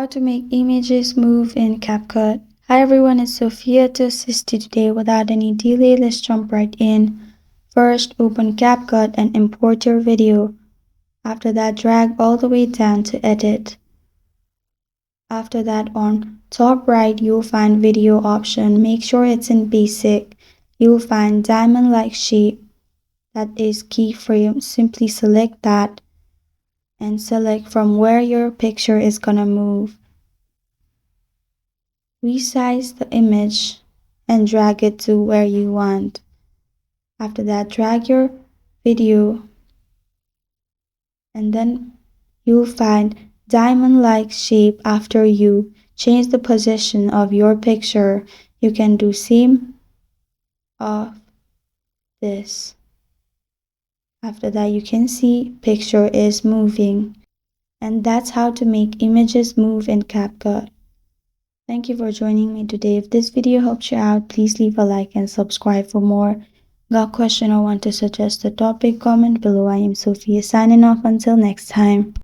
to make images move in CapCut. Hi everyone, it's Sophia to assist you today. Without any delay, let's jump right in. First, open CapCut and import your video. After that, drag all the way down to edit. After that, on top right, you'll find video option. Make sure it's in basic. You'll find diamond-like shape. That is keyframe. Simply select that and select from where your picture is gonna move. Resize the image and drag it to where you want. After that, drag your video and then you'll find diamond-like shape. After you change the position of your picture, you can do same of this. After that, you can see picture is moving. And that's how to make images move in CapCut. Thank you for joining me today. If this video helped you out, please leave a like and subscribe for more. Got a question or want to suggest a topic? Comment below. I am Sophia signing off until next time.